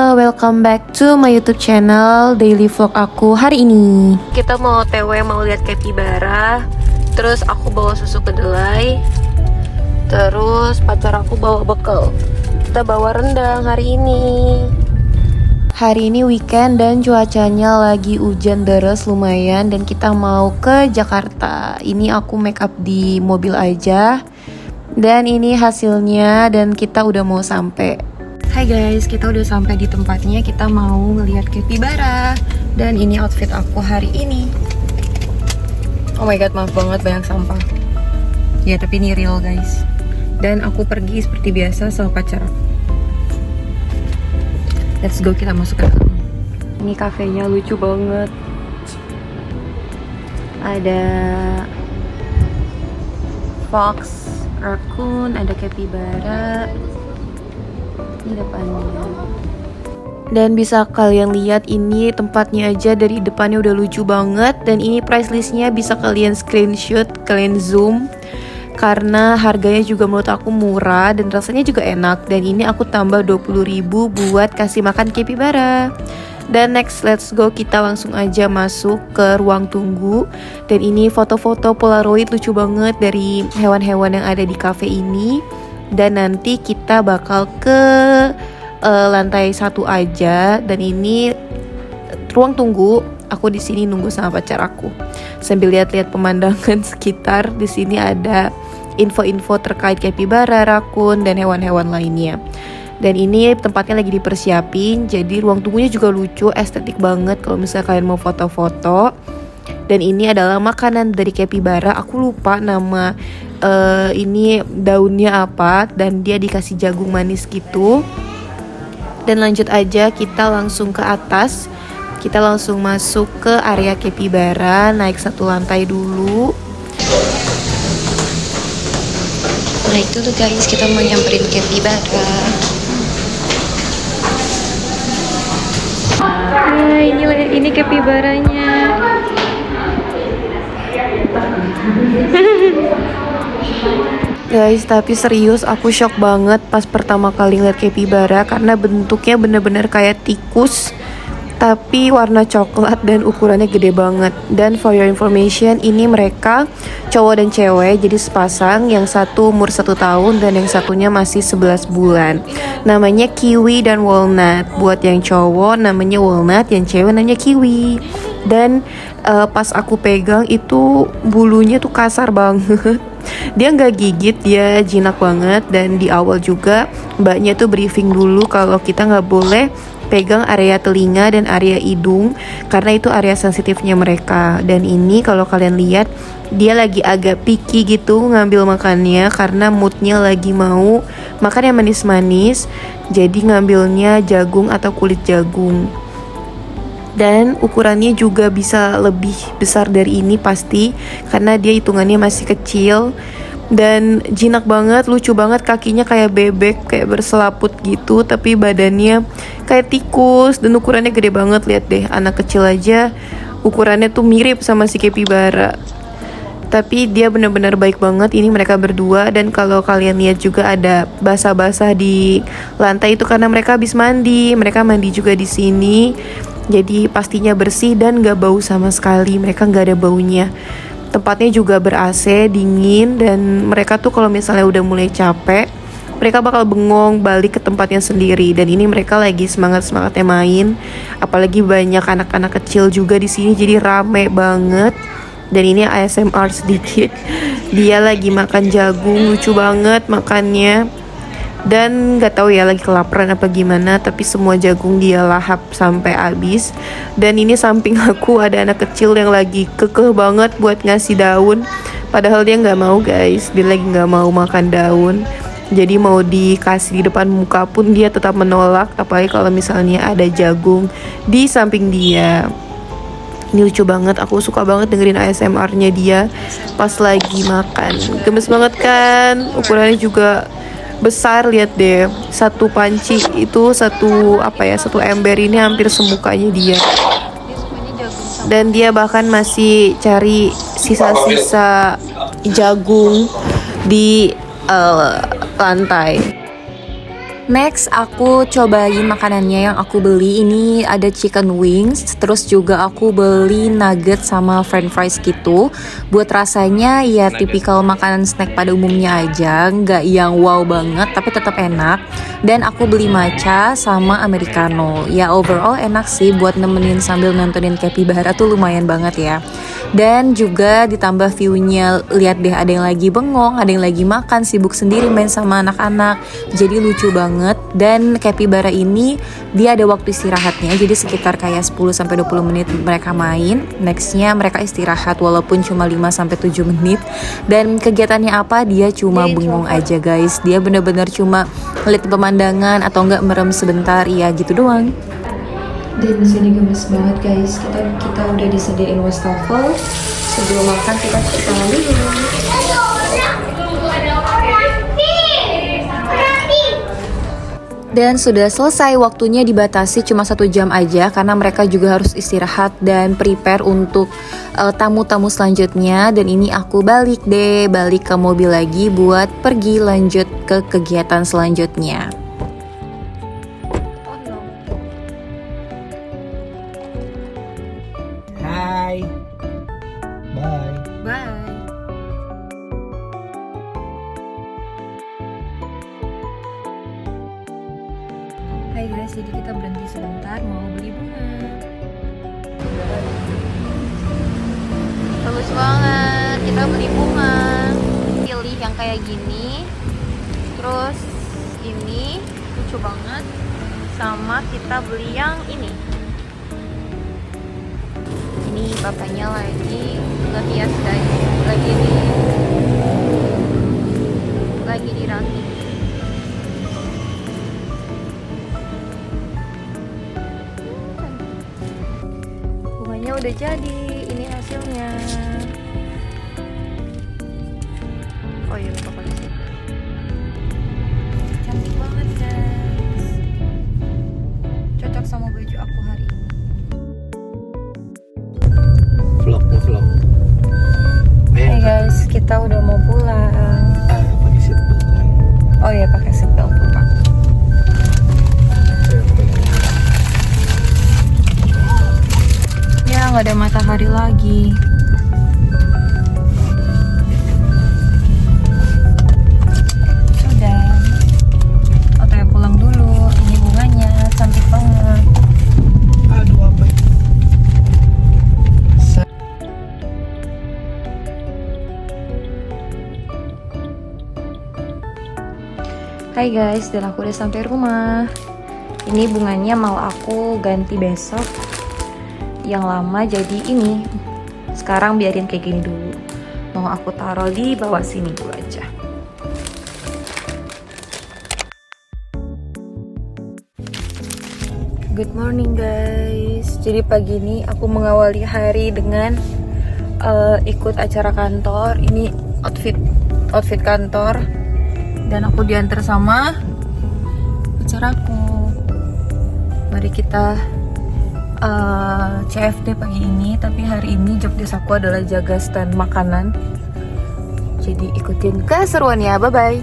Halo, welcome back to my YouTube channel daily vlog aku hari ini. Kita mau TW, mau lihat capybara. Terus aku bawa susu kedelai. Terus pacar aku bawa bekal. Kita bawa rendang hari ini. Hari ini weekend dan cuacanya lagi hujan deras lumayan dan kita mau ke Jakarta. Ini aku make up di mobil aja. Dan ini hasilnya dan kita udah mau sampai. Hai guys, kita udah sampai di tempatnya. Kita mau ngeliat capybara. Dan ini outfit aku hari ini. Oh my god, maaf banget banyak sampah. Ya tapi ini real guys. Dan aku pergi seperti biasa sama pacar aku. Let's go, kita masuk ke dalam. Ini kafenya lucu banget. Ada fox, raccoon, ada capybara. Ini depannya. Dan bisa kalian lihat ini tempatnya aja dari depannya udah lucu banget. Dan ini price listnya bisa kalian screenshot, kalian zoom. Karena harganya juga menurut aku murah dan rasanya juga enak. Dan ini aku tambah 20.000 buat kasih makan capybara. Dan next, let's go, kita langsung aja masuk ke ruang tunggu. Dan ini foto-foto polaroid lucu banget dari hewan-hewan yang ada di cafe ini. Dan nanti kita bakal ke lantai 1 aja. Dan ini ruang tunggu. Aku di sini nunggu sama pacar aku sambil lihat-lihat pemandangan sekitar. Di sini ada info-info terkait capybara, rakun, dan hewan-hewan lainnya. Dan ini tempatnya lagi dipersiapin. Jadi ruang tunggunya juga lucu, estetik banget kalau misalnya kalian mau foto-foto. Dan ini adalah makanan dari capybara. Aku lupa nama ini daunnya apa. Dan dia dikasih jagung manis gitu. Dan lanjut aja, kita langsung ke atas. Kita langsung masuk ke area capybara. Naik 1 lantai dulu. Naik dulu guys, kita mau nyamperin capybara. Nah, ini capibaranya. Guys, tapi serius aku shock banget pas pertama kali lihat capybara karena bentuknya bener-bener kayak tikus tapi warna coklat dan ukurannya gede banget. Dan for your information, ini mereka cowok dan cewek, jadi sepasang. Yang satu umur 1 tahun dan yang satunya masih 11 bulan. Namanya Kiwi dan Walnut. Buat yang cowok namanya Walnut, yang cewek namanya Kiwi. Dan pas aku pegang itu bulunya tuh kasar banget. Dia nggak gigit, dia jinak banget. Dan di awal juga mbaknya tuh briefing dulu kalau kita nggak boleh pegang area telinga dan area hidung karena itu area sensitifnya mereka. Dan ini kalau kalian lihat dia lagi agak picky gitu ngambil makannya karena moodnya lagi mau makan yang manis-manis. Jadi ngambilnya jagung atau kulit jagung. Dan ukurannya juga bisa lebih besar dari ini pasti karena dia hitungannya masih kecil. Dan jinak banget, lucu banget, kakinya kayak bebek, kayak berselaput gitu, tapi badannya kayak tikus dan ukurannya gede banget. Lihat deh, anak kecil aja ukurannya tuh mirip sama si capybara. Tapi dia benar-benar baik banget. Ini mereka berdua. Dan kalau kalian lihat juga ada basah-basah di lantai itu karena mereka habis mandi. Mereka mandi juga di sini. Jadi pastinya bersih dan gak bau sama sekali. Mereka gak ada baunya. Tempatnya juga ber-AC, dingin. Dan mereka tuh kalau misalnya udah mulai capek, mereka bakal bengong balik ke tempatnya sendiri. Dan ini mereka lagi semangat-semangatnya main. Apalagi banyak anak-anak kecil juga di sini, jadi rame banget. Dan ini ASMR sedikit. Dia lagi makan jagung, lucu banget makannya. Dan gak tahu ya lagi kelaparan apa gimana, tapi semua jagung dia lahap sampai habis. Dan ini samping aku ada anak kecil yang lagi kekeh banget buat ngasih daun. Padahal dia gak mau guys, dia lagi gak mau makan daun. Jadi mau dikasih di depan muka pun dia tetap menolak. Apalagi kalau misalnya ada jagung di samping dia. Ini lucu banget, aku suka banget dengerin ASMR-nya dia pas lagi makan. Gemes banget kan, ukurannya juga besar. Lihat deh, satu panci itu satu ember ini hampir semukanya dia. Dan dia bahkan masih cari sisa-sisa jagung di lantai. Next, aku cobain makanannya yang aku beli. Ini ada chicken wings, terus juga aku beli nugget sama french fries gitu. Buat rasanya ya tipikal makanan snack pada umumnya aja, nggak yang wow banget, tapi tetap enak. Dan aku beli matcha sama americano. Ya overall enak sih buat nemenin sambil nontonin capybara tuh lumayan banget ya. Dan juga ditambah view-nya, lihat deh ada yang lagi bengong, ada yang lagi makan, sibuk sendiri main sama anak-anak. Jadi lucu banget. Dan capybara ini dia ada waktu istirahatnya, jadi sekitar kayak 10-20 menit mereka main. Nextnya mereka istirahat walaupun cuma 5-7 menit. Dan kegiatannya apa? Dia cuma bengong aja guys. Dia bener-bener cuma lihat pemandangan atau enggak merem sebentar, ya gitu doang. Dan di sini gemes banget guys. Kita udah disediain wastafel. Sebelum makan kita cuci tangan dulu. Dan sudah selesai, waktunya dibatasi cuma 1 jam aja karena mereka juga harus istirahat dan prepare untuk tamu-tamu selanjutnya. Dan ini aku balik ke mobil lagi buat pergi lanjut ke kegiatan selanjutnya. Hai. Bye. Bye. Hai guys, jadi kita berhenti sebentar mau beli bunga. Bagus banget. Kita beli bunga. Pilih yang kayak gini. Terus ini lucu banget. Sama kita beli yang ini. Ini bapaknya lagi ngehias guys. Lagi dirakit. Bunganya udah jadi. Ini hasilnya. Oh iya, lupa pakai sih. Cantik banget guys. Cocok sama baju aku hari ini. Vlog. Hey guys, kita udah mau pulang. Pakai seatbelt kan. Oh iya, pakai seatbelt lupa. Ya, nggak ada matahari lagi. Sudah. Oke, pulang dulu. Ini bunganya cantik banget. Aduh apa? Hai guys, dan aku udah sampai rumah. Ini bunganya mau aku ganti besok. Yang lama jadi ini. Sekarang biarin kayak gini dulu. Mau aku taruh di bawah sini dulu aja. Good morning guys. Jadi pagi ini aku mengawali hari dengan ikut acara kantor. Ini outfit kantor. Dan aku diantar sama pacaraku. Mari kita CFD pagi ini. Tapi hari ini job desk aku adalah jaga stand makanan. Jadi ikutin keseruannya. Bye bye.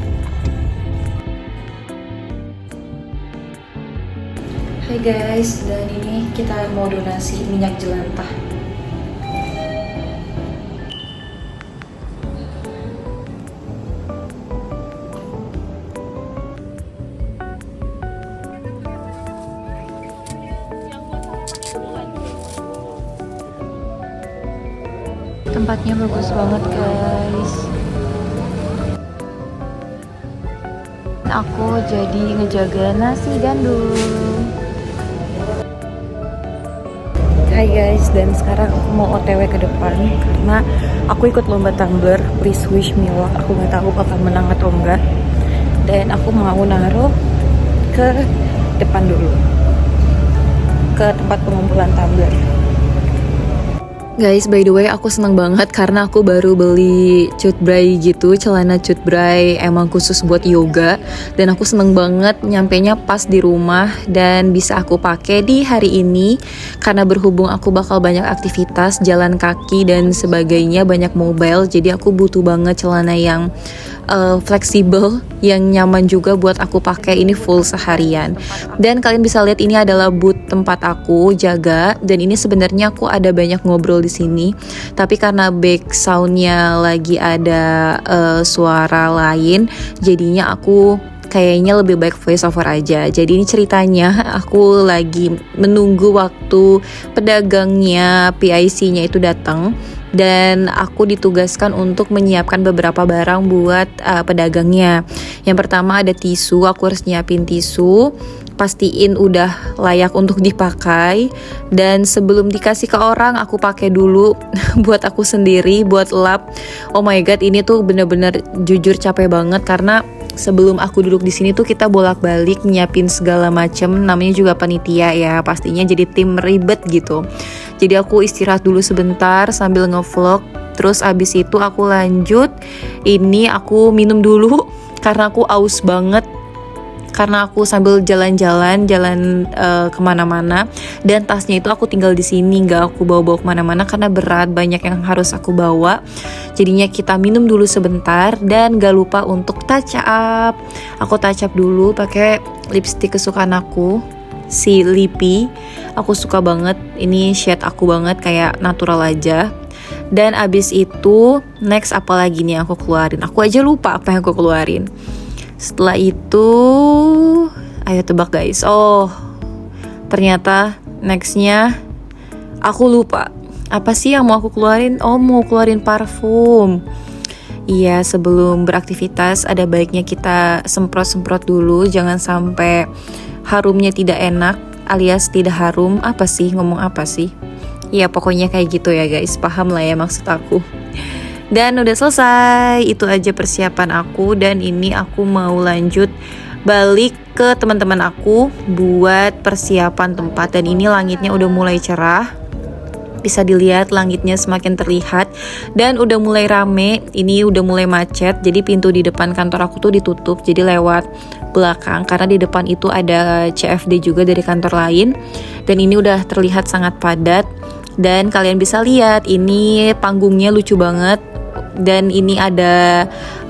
Hai guys, dan ini kita mau donasi minyak jelantah. Tempatnya bagus banget guys. Aku jadi ngejaga nasi gandum. Hai guys, dan sekarang aku mau OTW ke depan karena aku ikut lomba tumbler Please Wish Me Luck. Aku nggak tahu bakal menang atau enggak. Dan aku mau naruh ke depan dulu, ke tempat pengumpulan tumbler. Guys, by the way, aku seneng banget karena aku baru beli cutbray gitu, celana cutbray emang khusus buat yoga. Dan aku seneng banget nyampenya pas di rumah dan bisa aku pakai di hari ini. Karena berhubung aku bakal banyak aktivitas, jalan kaki dan sebagainya, banyak mobile. Jadi aku butuh banget celana yang fleksibel, yang nyaman juga buat aku pakai ini full seharian. Dan kalian bisa lihat ini adalah booth tempat aku jaga, dan ini sebenarnya aku ada banyak ngobrol di sini, tapi karena back soundnya lagi ada suara lain, jadinya aku kayaknya lebih baik voice over aja. Jadi ini ceritanya aku lagi menunggu waktu pedagangnya PIC-nya itu datang. Dan aku ditugaskan untuk menyiapkan beberapa barang buat pedagangnya. Yang pertama ada tisu, aku harus nyiapin tisu, pastiin udah layak untuk dipakai. Dan sebelum dikasih ke orang, aku pakai dulu buat aku sendiri, buat lap. Oh my god, ini tuh bener-bener jujur capek banget karena sebelum aku duduk di sini tuh kita bolak-balik nyiapin segala macem, namanya juga panitia ya, pastinya jadi tim ribet gitu. Jadi aku istirahat dulu sebentar sambil ngevlog. Terus abis itu aku lanjut. Ini aku minum dulu karena aku aus banget. Karena aku sambil jalan-jalan kemana-mana, dan tasnya itu aku tinggal di sini, nggak aku bawa-bawa kemana-mana karena berat, banyak yang harus aku bawa. Jadinya kita minum dulu sebentar dan gak lupa untuk touch up. Aku touch up dulu pakai lipstick kesukaan aku, si Lippy. Aku suka banget, ini shade aku banget, kayak natural aja. Dan abis itu next apa lagi nih aku keluarin? Aku aja lupa apa yang aku keluarin. Setelah itu, ayo tebak guys. Oh, ternyata nextnya aku lupa. Apa sih yang mau aku keluarin? Oh, mau keluarin parfum. Iya, sebelum beraktivitas ada baiknya kita semprot-semprot dulu. Jangan sampai harumnya tidak enak alias tidak harum. Apa sih, ngomong apa sih? Ya pokoknya kayak gitu ya guys, paham lah ya maksud aku. Dan udah selesai, itu aja persiapan aku. Dan ini aku mau lanjut balik ke teman-teman aku buat persiapan tempat. Dan ini langitnya udah mulai cerah, bisa dilihat langitnya semakin terlihat. Dan udah mulai rame, ini udah mulai macet. Jadi pintu di depan kantor aku tuh ditutup, jadi lewat belakang karena di depan itu ada CFD juga dari kantor lain. Dan ini udah terlihat sangat padat. Dan kalian bisa lihat ini panggungnya lucu banget. Dan ini ada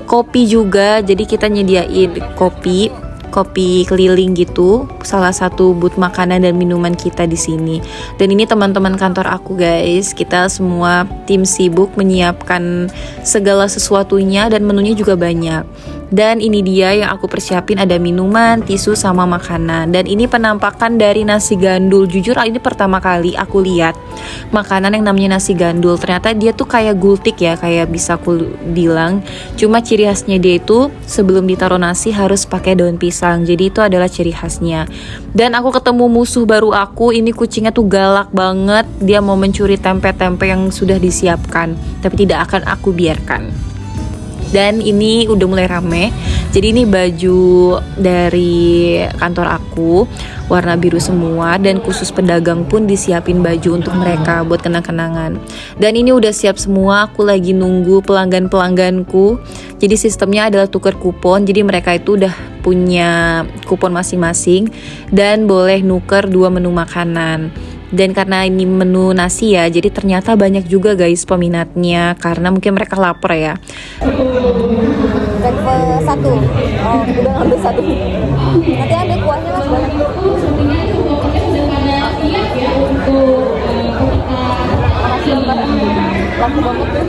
kopi juga, jadi kita nyediain kopi keliling gitu, salah satu booth makanan dan minuman kita di sini. Dan ini teman-teman kantor aku guys, kita semua tim sibuk menyiapkan segala sesuatunya dan menunya juga banyak. Dan ini dia yang aku persiapin, ada minuman, tisu, sama makanan. Dan ini penampakan dari nasi gandul. Jujur ini pertama kali aku lihat makanan yang namanya nasi gandul. Ternyata dia tuh kayak gultik ya, kayak bisa aku bilang. Cuma ciri khasnya dia itu sebelum ditaruh nasi harus pakai daun pisang. Jadi itu adalah ciri khasnya. Dan aku ketemu musuh baru aku, ini kucingnya tuh galak banget. Dia mau mencuri tempe-tempe yang sudah disiapkan, tapi tidak akan aku biarkan. Dan ini udah mulai rame. Jadi ini baju dari kantor aku, warna biru semua. Dan khusus pedagang pun disiapin baju untuk mereka buat kenang-kenangan. Dan ini udah siap semua, aku lagi nunggu pelanggan-pelangganku. Jadi sistemnya adalah tukar kupon. Jadi mereka itu udah punya kupon masing-masing dan boleh nuker 2 menu makanan. Dan karena ini menu nasi ya, jadi ternyata banyak juga guys peminatnya, karena mungkin mereka lapar ya. Breakfast 1. Oh, udah ngambil 1. Nanti ada kuahnya mas banyak. Makasih mbak. Laku banget tuh.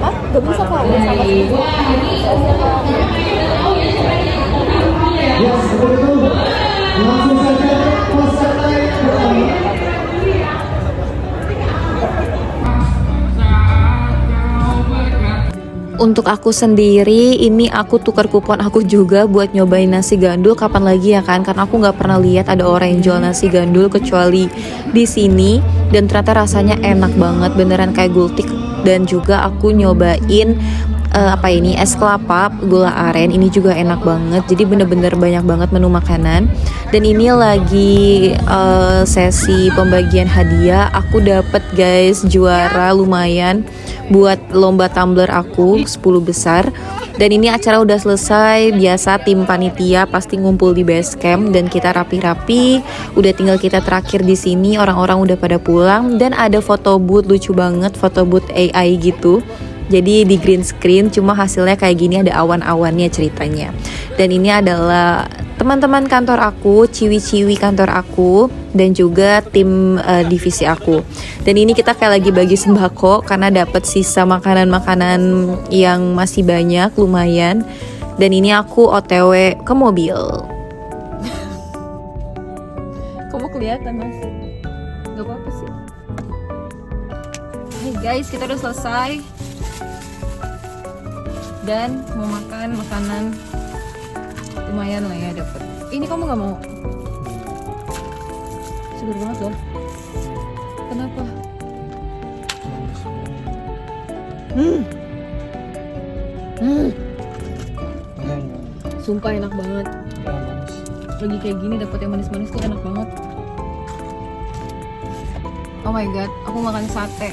Hah? Gak bisa kok, sama Untuk aku sendiri, ini aku tukar kupon aku juga buat nyobain nasi gandul. Kapan lagi ya kan? Karena aku nggak pernah lihat ada orang yang jual nasi gandul kecuali di sini. Dan ternyata rasanya enak banget, beneran kayak gultik. Dan juga aku nyobain apa ini, es kelapa gula aren. Ini juga enak banget. Jadi bener-bener banyak banget menu makanan. Dan ini lagi sesi pembagian hadiah. Aku dapet guys juara lumayan buat lomba tumbler aku 10 besar. Dan ini acara udah selesai. Biasa tim panitia pasti ngumpul di base camp dan kita rapi-rapi. Udah tinggal kita terakhir di sini. Orang-orang udah pada pulang dan ada foto booth lucu banget, foto booth AI gitu. Jadi di green screen, cuma hasilnya kayak gini, ada awan-awannya ceritanya. Dan ini adalah teman-teman kantor aku, ciwi-ciwi kantor aku, dan juga tim divisi aku. Dan ini kita kayak lagi bagi sembako karena dapat sisa makanan-makanan yang masih banyak, lumayan. Dan ini aku OTW ke mobil. Kamu kelihatan mas. Gak apa-apa sih. Hey guys, kita udah selesai. Dan mau makan makanan lumayan lah ya dapet. Ini kamu nggak mau? Segar banget loh. Kenapa? Sumpah enak banget. Lagi kayak gini dapet yang manis-manis tuh enak banget. Oh my god, aku makan sate.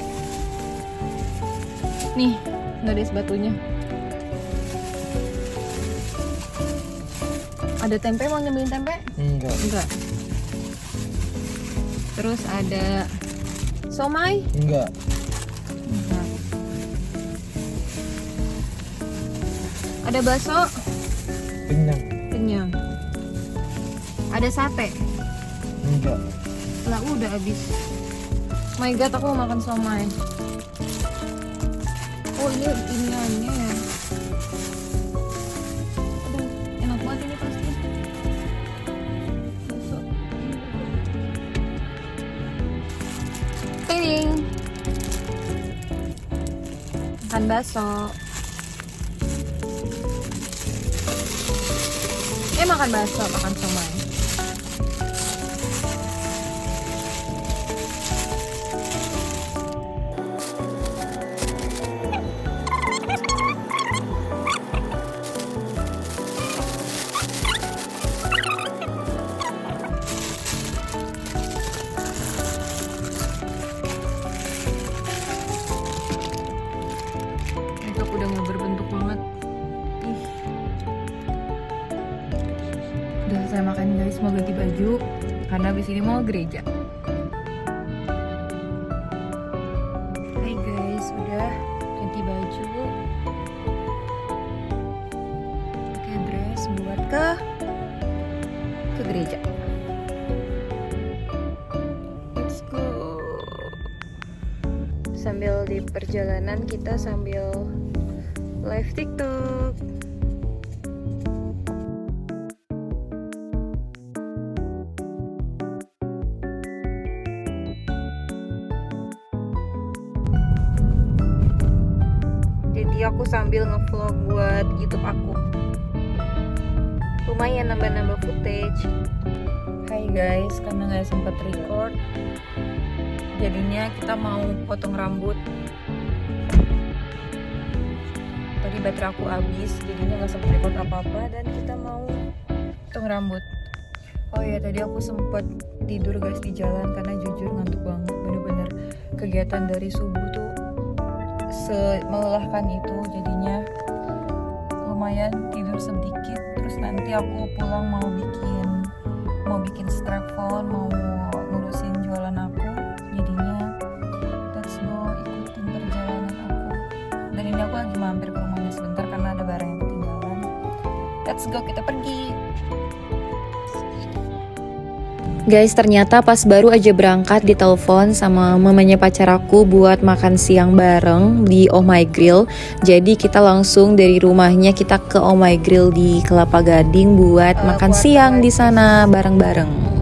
Nih, nggak ada es batunya. Ada tempe, mau nyemilin tempe? Enggak. Enggak. Terus ada somai? Enggak. Enggak. Ada bakso? Kenyang. Kenyang. Ada sate? Enggak. Lah udah habis. My god, aku mau makan somai. Oh ini iniannya ya. Aduh, enak banget ini pasti. Bakso. Piring. Makan bakso. Makan bakso, makan somai. Makeup udah nggak berbentuk banget. Ih. Udah selesai makan guys, mau ganti baju karena abis ini mau gereja. Hai guys, udah ganti baju, pakai dress buat ke gereja. Let's go. Sambil di perjalanan kita sambil live TikTok. Jadi aku sambil ngevlog buat YouTube aku. Lumayan nambah-nambah footage. Hai guys, karena nggak sempat record, jadinya kita mau potong rambut. Tadi baterai aku habis, jadinya nggak sempat record apa-apa dan kita mau potong rambut. Oh ya, tadi aku sempat tidur guys di jalan karena jujur ngantuk banget. Bener-bener kegiatan dari subuh tuh melelahkan itu, jadinya lumayan tidur sedikit. Terus nanti aku pulang mau bikin strap-on, mau ngurusin jualan aku. Jadinya let's go, ikutin perjalanan aku. Dan ini aku lagi mampir ke rumahnya sebentar karena ada barang yang ketinggalan. Let's go, kita pergi. Guys, ternyata pas baru aja berangkat ditelepon sama mamanya pacar aku buat makan siang bareng di Oh My Grill. Jadi kita langsung dari rumahnya kita ke Oh My Grill di Kelapa Gading buat makan siang di sana bareng-bareng.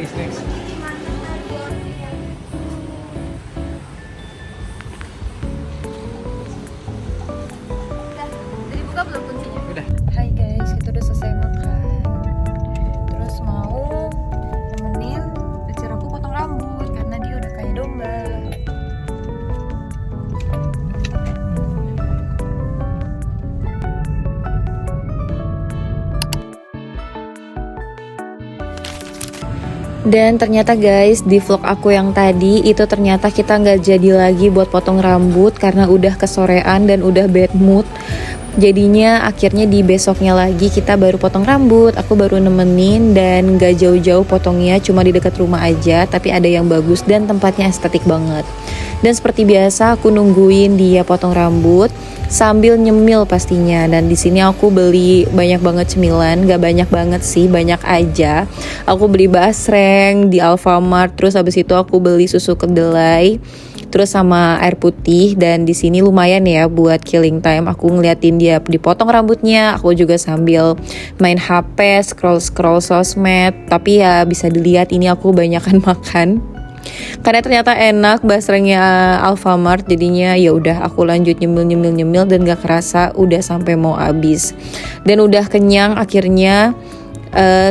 next. Dibuka belum kuncinya? Udah. Hai guys, kita udah selesai makan. Terus mau nemenin pacar aku potong rambut karena dia udah kayak domba. Dan ternyata guys, di vlog aku yang tadi itu ternyata kita nggak jadi lagi buat potong rambut karena udah kesorean dan udah bad mood. Jadinya akhirnya di besoknya lagi kita baru potong rambut. Aku baru nemenin dan gak jauh-jauh potongnya, cuma di dekat rumah aja. Tapi ada yang bagus dan tempatnya estetik banget. Dan seperti biasa aku nungguin dia potong rambut sambil nyemil pastinya. Dan di sini aku beli banyak banget cemilan, gak banyak banget sih, banyak aja. Aku beli basreng di Alfamart, terus habis itu aku beli susu kedelai, terus sama air putih. Dan di sini lumayan ya buat killing time. Aku ngeliatin dia dipotong rambutnya, aku juga sambil main HP, scroll sosmed. Tapi ya bisa dilihat ini aku banyakan makan. Karena ternyata enak basrengnya Alfamart, jadinya ya udah aku lanjut nyemil dan gak kerasa udah sampai mau habis. Dan udah kenyang akhirnya.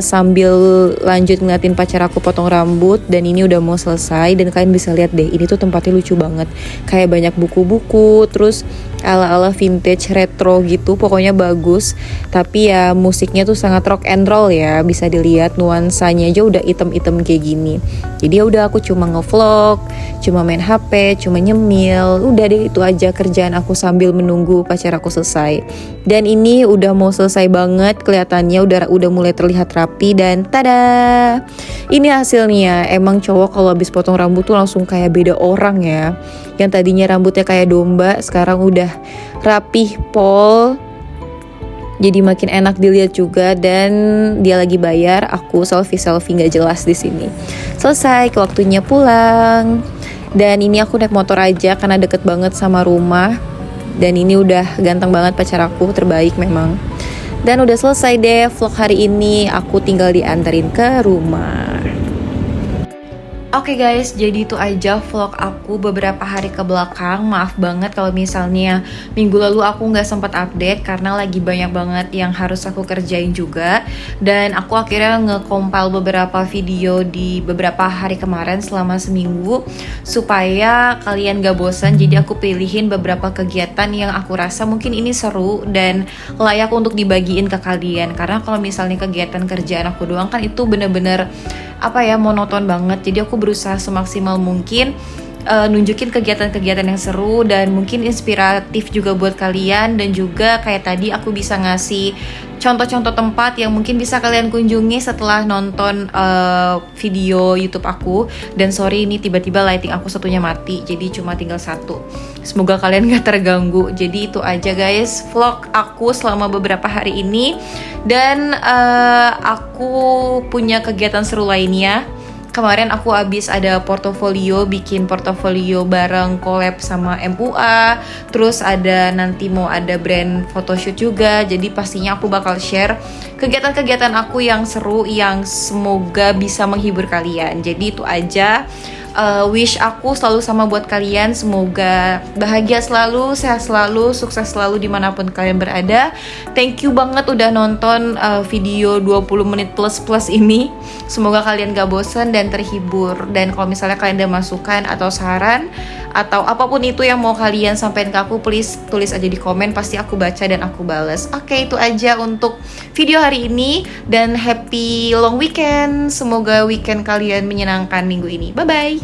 Sambil lanjut ngeliatin pacar aku potong rambut. Dan ini udah mau selesai. Dan kalian bisa lihat deh, ini tuh tempatnya lucu banget. Kayak banyak buku-buku, terus ala-ala vintage retro gitu. Pokoknya bagus. Tapi ya musiknya tuh sangat rock and roll ya. Bisa dilihat nuansanya aja udah item-item kayak gini. Jadi ya udah aku cuma ngevlog, cuma main HP, cuma nyemil. Udah deh itu aja kerjaan aku sambil menunggu pacar aku selesai. Dan ini udah mau selesai banget, kelihatannya udah mulai terlihat rapi. Dan tada, ini hasilnya. Emang cowok kalau habis potong rambut tuh langsung kayak beda orang ya. Yang tadinya rambutnya kayak domba, sekarang udah rapih pol. Jadi makin enak dilihat juga. Dan dia lagi bayar, aku selfie nggak jelas di sini. Selesai, waktunya pulang. Dan ini aku naik motor aja karena deket banget sama rumah. Dan ini udah ganteng banget pacar aku, terbaik memang. Dan udah selesai deh vlog hari ini. Aku tinggal dianterin ke rumah. Oke guys, jadi itu aja vlog aku beberapa hari ke belakang. Maaf banget kalau misalnya minggu lalu aku nggak sempat update karena lagi banyak banget yang harus aku kerjain juga. Dan aku akhirnya nge-compile beberapa video di beberapa hari kemarin selama seminggu supaya kalian gak bosan. Jadi aku pilihin beberapa kegiatan yang aku rasa mungkin ini seru dan layak untuk dibagiin ke kalian. Karena kalau misalnya kegiatan kerjaan aku doang kan itu bener-bener monoton banget. Jadi aku berusaha semaksimal mungkin nunjukin kegiatan-kegiatan yang seru dan mungkin inspiratif juga buat kalian. Dan juga kayak tadi aku bisa ngasih contoh-contoh tempat yang mungkin bisa kalian kunjungi setelah nonton video YouTube aku. Dan sorry ini tiba-tiba lighting aku satunya mati, jadi cuma tinggal satu. Semoga kalian gak terganggu. Jadi itu aja guys vlog aku selama beberapa hari ini. Dan aku punya kegiatan seru lainnya. Kemarin aku habis ada bikin portofolio bareng collab sama MUA. Terus nanti mau ada brand photoshoot juga. Jadi pastinya aku bakal share kegiatan-kegiatan aku yang seru, yang semoga bisa menghibur kalian. Jadi itu aja. Wish aku selalu sama buat kalian. Semoga bahagia selalu, sehat selalu, sukses selalu dimanapun kalian berada. Thank you banget udah nonton video 20 menit plus ini. Semoga kalian gak bosan dan terhibur. Dan kalau misalnya kalian ada masukan atau saran atau apapun itu yang mau kalian sampaikan ke aku, please tulis aja di komen. Pasti aku baca dan aku bales. Oke, itu aja untuk video hari ini. Dan happy long weekend. Semoga weekend kalian menyenangkan minggu ini. Bye-bye.